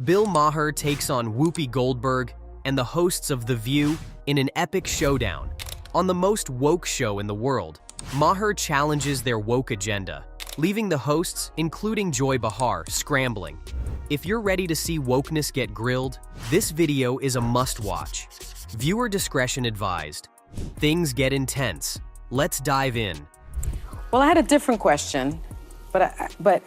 Bill Maher takes on Whoopi Goldberg and the hosts of The View in an epic showdown. On the most woke show in the world, Maher challenges their woke agenda, leaving the hosts, including Joy Behar, scrambling. If you're ready to see wokeness get grilled, this video is a must-watch. Viewer discretion advised. Things get intense. Let's dive in. Well, I had a different question, but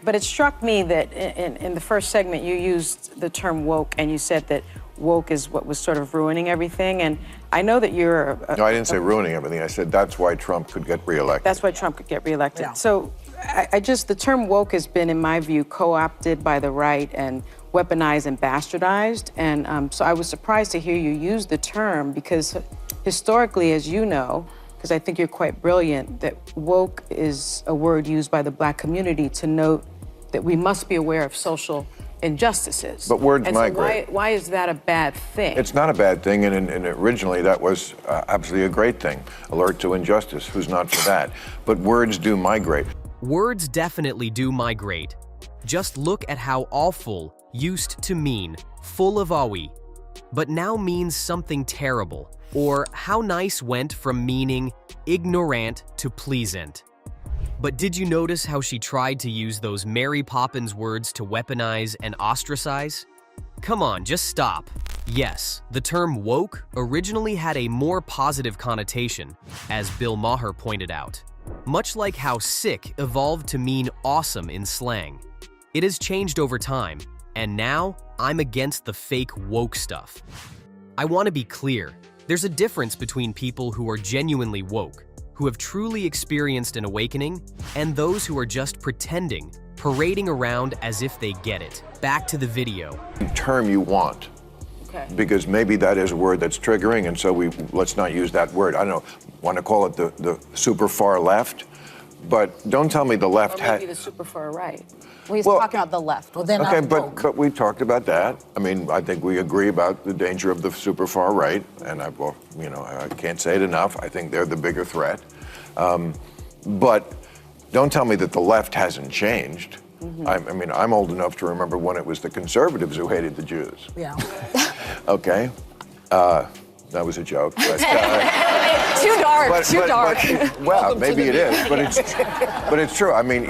it struck me that in the first segment you used the term woke, and you said that woke is what was sort of ruining everything. And I know that you're No, I didn't say ruining everything. I said that's why Trump could get reelected. That's why Trump could get reelected. Yeah. So the term woke has been, in my view, co-opted by the right and weaponized and bastardized. And so I was surprised to hear you use the term, because historically, as you know, because I think you're quite brilliant, that woke is a word used by the Black community to note that we must be aware of social injustices. But words and migrate. So why is that a bad thing? It's not a bad thing, and originally that was absolutely a great thing. Alert to injustice, who's not for that? But words do migrate. Words definitely do migrate. Just look at how awful used to mean full of awe, but now means something terrible. Or how nice went from meaning ignorant to pleasant. But did you notice how she tried to use those Mary Poppins words to weaponize and ostracize? Come on, just stop. Yes, the term woke originally had a more positive connotation, as Bill Maher pointed out. Much like how sick evolved to mean awesome in slang. It has changed over time, and now I'm against the fake woke stuff. I want to be clear. There's a difference between people who are genuinely woke, who have truly experienced an awakening, and those who are just pretending, parading around as if they get it. Back to the video. The term you want, Okay. because maybe that is a word that's triggering, and so let's not use that word. I don't want to call it the super far left, but don't tell me the left Or maybe the super far right. Well, he's Well, talking about the left. Well, then Okay, not woke. but we talked about that. I mean, I think we agree about the danger of the super far right, and I can't say it enough. I think they're the bigger threat. But don't tell me that the left hasn't changed. Mm-hmm. I mean, I'm old enough to remember when it was the conservatives who hated the Jews. Yeah. Okay, that was a joke. But, Too dark. Too dark. Well, maybe it is, but it's true. I mean,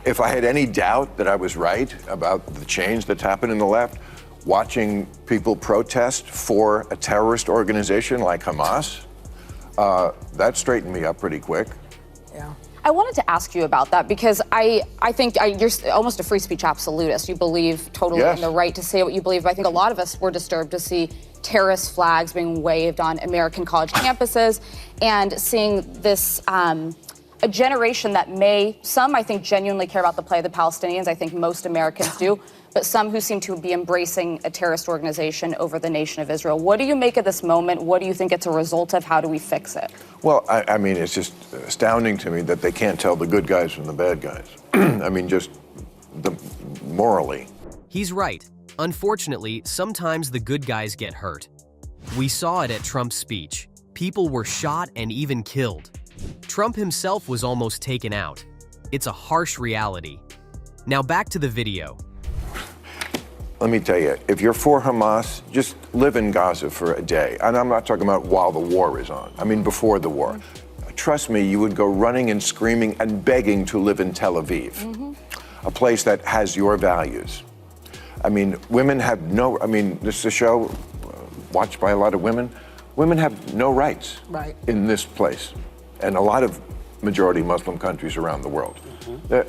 if I had any doubt that I was right about the change that's happened in the left, watching people protest for a terrorist organization like Hamas, that straightened me up pretty quick. Yeah. I wanted to ask you about that, because I think you're almost a free speech absolutist. You believe totally Yes. in the right to say what you believe. But I think a lot of us were disturbed to see terrorist flags being waved on American college campuses, and seeing this a generation that some I think genuinely care about the plight of the Palestinians. I think most Americans do, but some who seem to be embracing a terrorist organization over the nation of Israel. What do you make of this moment? What do you think it's a result of? How do we fix it? Well, I mean, it's just astounding to me that they can't tell the good guys from the bad guys. I mean, just morally. He's right. Unfortunately, sometimes the good guys get hurt. We saw it at Trump's speech. People were shot and even killed. Trump himself was almost taken out. It's a harsh reality. Now back to the video. Let me tell you, if you're for Hamas, just live in Gaza for a day. And I'm not talking about while the war is on. I mean before the war. Trust me, you would go running and screaming and begging to live in Tel Aviv, a place that has your values. I mean, women have this is a show watched by a lot of women. Women have no rights in this place, and a lot of majority Muslim countries around the world.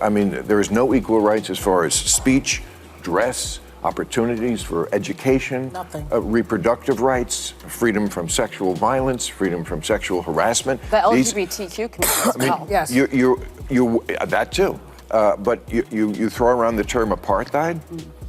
I mean, there is no equal rights as far as speech, dress, opportunities for education, reproductive rights, freedom from sexual violence, freedom from sexual harassment. The LGBTQ community as well. Yes. You that too. But you throw around the term apartheid.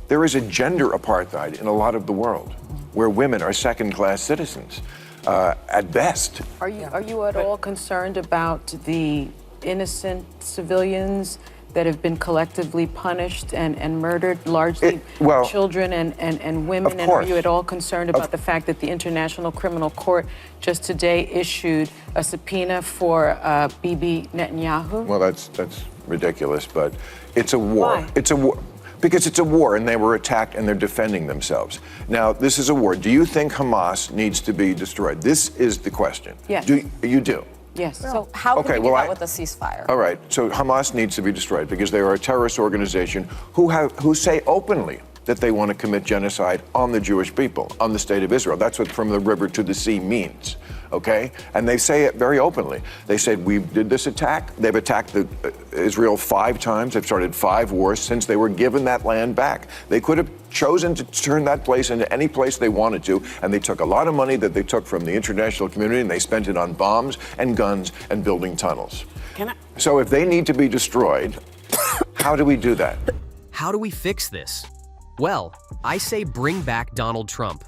There is a gender apartheid in a lot of the world, where women are second-class citizens, at best. Are you at all concerned about the innocent civilians that have been collectively punished and murdered, largely children and women? Of and course. are you at all concerned about the fact that the International Criminal Court just today issued a subpoena for Bibi Netanyahu? Well, that's ridiculous, but it's a war. Why? It's a war. Because it's a war and they were attacked and they're defending themselves. Now, this is a war. Do you think Hamas needs to be destroyed? This is the question. Yes. You do? Yes. So how can we do that with a ceasefire? All right, so Hamas needs to be destroyed because they are a terrorist organization who say openly that they want to commit genocide on the Jewish people, on the state of Israel. That's what from the river to the sea means, okay? And they say it very openly. They said, we did this attack. They've attacked Israel 5 times. They've started 5 wars since they were given that land back. They could have chosen to turn that place into any place they wanted to, and they took a lot of money that they took from the international community and they spent it on bombs and guns and building tunnels. So if they need to be destroyed, how do we do that? How do we fix this? Well, I say bring back Donald Trump.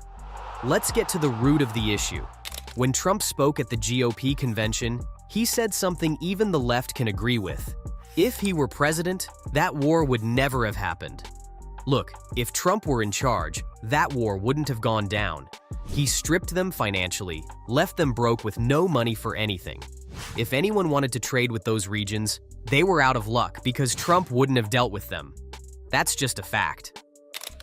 Let's get to the root of the issue. When Trump spoke at the GOP convention, he said something even the left can agree with. If he were president, that war would never have happened. Look, if Trump were in charge, that war wouldn't have gone down. He stripped them financially, left them broke with no money for anything. If anyone wanted to trade with those regions, they were out of luck because Trump wouldn't have dealt with them. That's just a fact.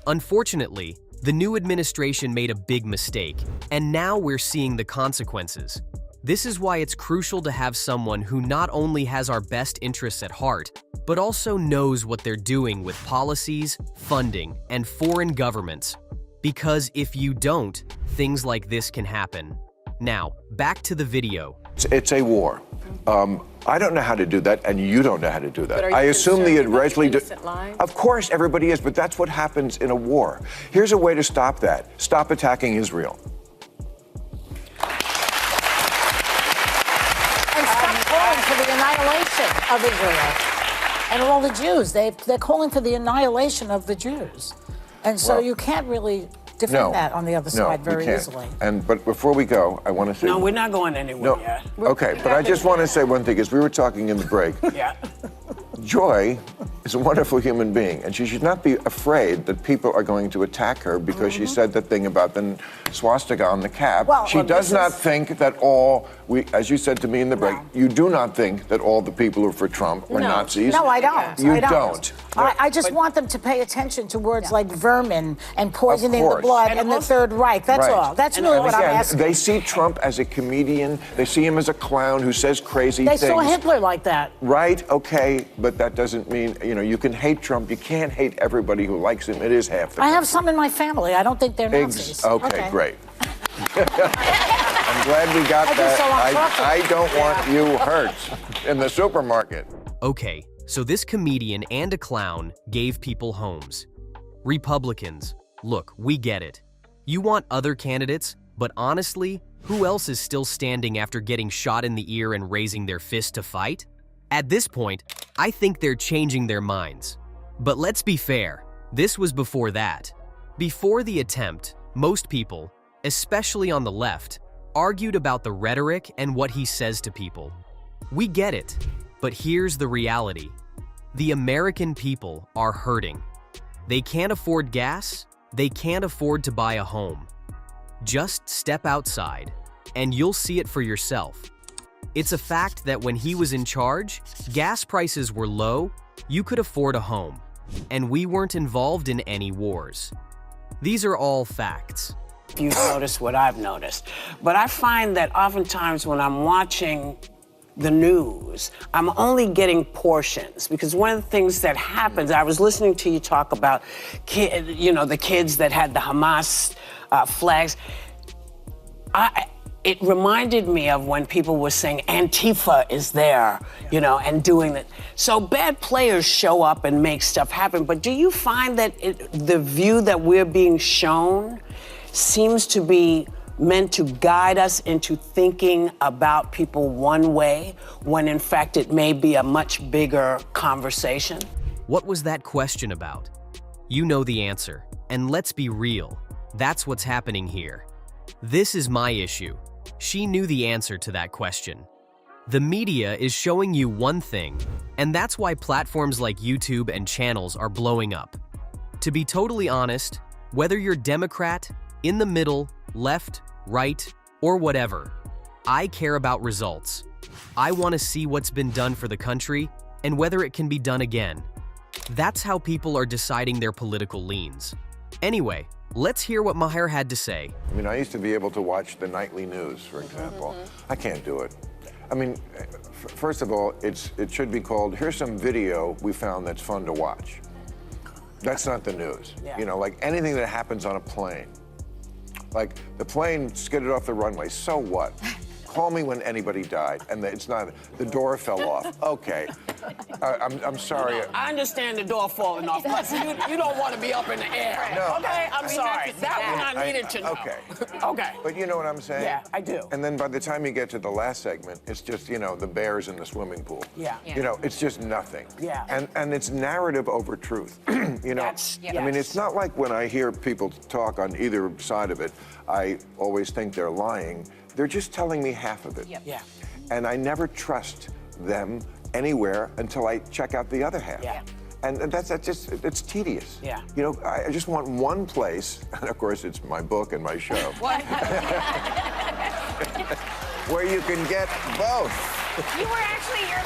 Unfortunately, the new administration made a big mistake, and now we're seeing the consequences. This is why it's crucial to have someone who not only has our best interests at heart, but also knows what they're doing with policies, funding, and foreign governments. Because if you don't, things like this can happen. Now, back to the video. It's a war. I don't know how to do that, and you don't know how to do that. But are you I assume the concerned about originally. innocent lives? Of course, everybody is, but that's what happens in a war. Here's a way to stop that. Stop attacking Israel. And stop calling for the annihilation of Israel and all the Jews. They're calling for the annihilation of the Jews. And so Well, you can't really defend that on the other side very easily. But before we go, I want to say... No, we're not going anywhere yet. Okay, but I just want to say one thing, because we were talking in the break. Yeah. Joy is a wonderful human being, and she should not be afraid that people are going to attack her because she said that thing about the swastika on the cap. Well, she does not think that as you said to me in the break, you do not think that all the people who are for Trump are Nazis. No, I don't. You I don't. I just want them to pay attention to words like vermin and poisoning the course. blood And and the also- Third Reich. That's Right. all. That's And really what I'm again, asking. they see Trump as a comedian. They see him as a clown who says crazy They things. saw Hitler like that. Right, okay, but that doesn't mean, you can hate Trump. You can't hate everybody who likes him. It is half the I have country. some in my family. I don't think they're Nazis. Okay, great. I'm glad we got I just that. don't want to talk to I them. don't want you hurt in the supermarket. Okay, so this comedian and a clown gave people homes. Republicans, look, we get it. You want other candidates, but honestly, who else is still standing after getting shot in the ear and raising their fist to fight? At this point, I think they're changing their minds. But let's be fair, this was before that. Before the attempt, most people, especially on the left, argued about the rhetoric and what he says to people. We get it, but here's the reality. The American people are hurting. They can't afford gas, they can't afford to buy a home. Just step outside, and you'll see it for yourself. It's a fact that when he was in charge, gas prices were low, you could afford a home, and we weren't involved in any wars. These are all facts. You've noticed what I've noticed. But I find that oftentimes when I'm watching the news, I'm only getting portions, because one of the things that happens, I was listening to you talk about the kids that had the Hamas flags. It reminded me of when people were saying Antifa is there, and doing that. So bad players show up and make stuff happen. But do you find that the view that we're being shown seems to be meant to guide us into thinking about people one way, when in fact it may be a much bigger conversation? What was that question about? You know the answer, and let's be real. That's what's happening here. This is my issue. She knew the answer to that question. The media is showing you one thing, and that's why platforms like YouTube and channels are blowing up. To be totally honest, whether you're Democrat, in the middle, left, right, or whatever, I care about results. I want to see what's been done for the country and whether it can be done again. That's how people are deciding their political leans. Anyway, let's hear what Maher had to say. I mean, I used to be able to watch the nightly news, for example. I can't do it. I mean, first of all, it should be called, here's some video we found that's fun to watch. That's not the news. Yeah. You know, like anything that happens on a plane. Like the plane skidded off the runway, so what? Call me when anybody died, and it's not, the door fell off. Okay, I'm sorry. I understand the door falling off, but you don't want to be up in the air. No. Okay, I'm sorry. That one I needed to know. Okay. Okay. But you know what I'm saying? Yeah, I do. And then by the time you get to the last segment, it's just, you know, the bears in the swimming pool. Yeah. You know, it's just nothing. Yeah. And it's narrative over truth. You know, I mean, it's not like when I hear people talk on either side of it, I always think they're lying. They're just telling me half of it. Yeah. And I never trust them anywhere until I check out the other half. Yeah. And that's just, it's tedious. Yeah. You know, I just want one place, and of course it's my book and my show, where you can get both. You're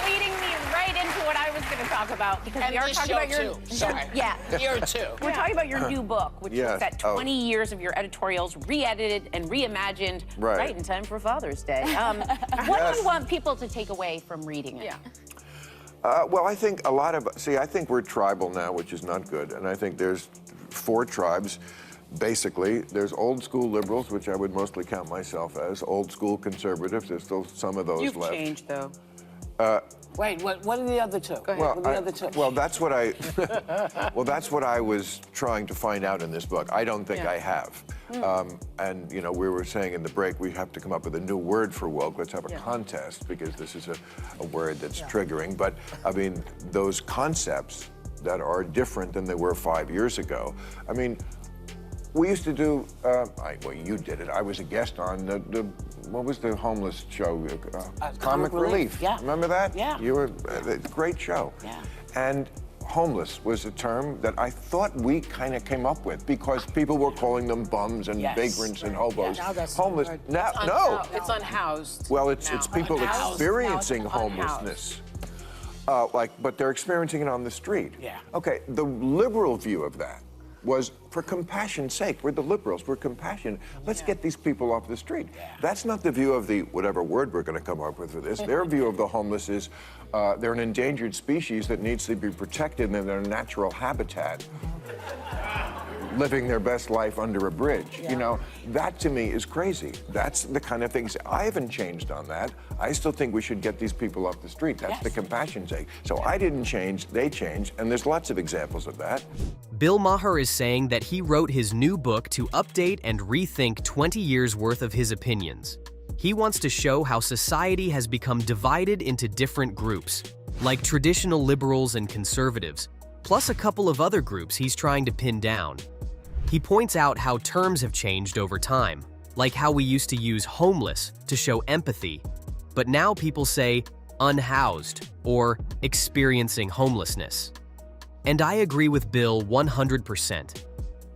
leading me right into what I was going to talk about, because And we are this talking show about your too. Sorry. yeah. Here too. We're talking about your new book, which Yes. looks at Oh. 20 years of your editorials re-edited and reimagined Right. in time for Father's Day. What do you want people to take away from reading it? Well, I think I think we're tribal now, which is not good. And I think there's 4 tribes, basically. There's old school liberals, which I would mostly count myself as, old school conservatives. There's still some of those You've left. changed, though. Wait, what are the other two? Go ahead. Well, What are the other two? well, that's what that's what I was trying to find out in this book. I don't think I have. And you know, we were saying in the break, we have to come up with a new word for woke. Let's have a contest, because this is a word that's triggering. But I mean, those concepts that are different than they were 5 years ago. I mean, we used to do, well, you did it. I was a guest on what was the homeless show? Comic Relief. Yeah. Remember that? Yeah. You were, great show. Yeah. And homeless was a term that I thought we kind of came up with, because people were calling them bums and Yes. vagrants and hobos. Now that's Homeless. right. Now, no. It's unhoused. Well, it's people Unhoused. experiencing Now it's unhoused. homelessness. But they're experiencing it on the street. Yeah. Okay, the liberal view of that was, for compassion's sake, we're the liberals, we're compassionate. Let's get these people off the street. That's not the view of the, whatever word we're going to come up with for this. Their view of the homeless is they're an endangered species that needs to be protected in their natural habitat, living their best life under a bridge. You know, that to me is crazy. That's the kind of things, I haven't changed on that. I still think we should get these people off the street. That's the compassion sake. So I didn't change, they changed, and there's lots of examples of that. Bill Maher is saying that he wrote his new book to update and rethink 20 years worth of his opinions. He wants to show how society has become divided into different groups, like traditional liberals and conservatives, plus a couple of other groups he's trying to pin down. He points out how terms have changed over time, like how we used to use homeless to show empathy, but now people say unhoused or experiencing homelessness. And I agree with Bill 100%.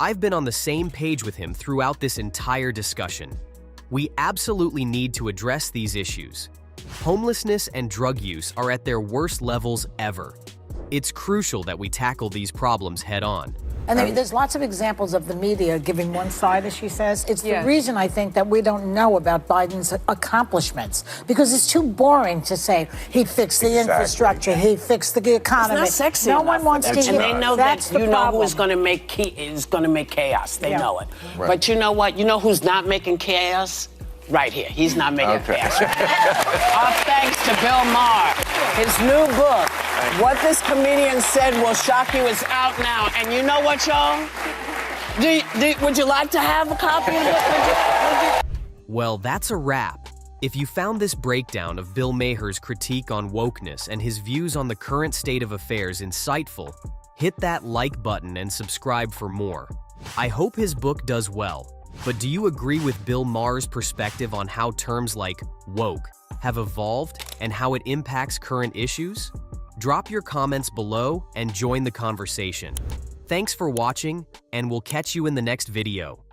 I've been on the same page with him throughout this entire discussion. We absolutely need to address these issues. Homelessness and drug use are at their worst levels ever. It's crucial that we tackle these problems head on. And there's lots of examples of the media giving one side, as she says. It's the Yes. reason, I think, that we don't know about Biden's accomplishments, because it's too boring to say he fixed the infrastructure, he fixed the economy. It's not sexy No enough one for wants them. to And hear. they know That's that the you know problem. who's going to make chaos. They Yeah. know it. Right. But you know what? You know who's not making chaos? Right here. He's not making chaos. Our thanks to Bill Maher. His new book, What This Comedian Said Will Shock You, is out now. And you know what, y'all? Would you like to have a copy of it? Well, that's a wrap. If you found this breakdown of Bill Maher's critique on wokeness and his views on the current state of affairs insightful, hit that like button and subscribe for more. I hope his book does well, but do you agree with Bill Maher's perspective on how terms like woke have evolved and how it impacts current issues? Drop your comments below and join the conversation. Thanks for watching, and we'll catch you in the next video.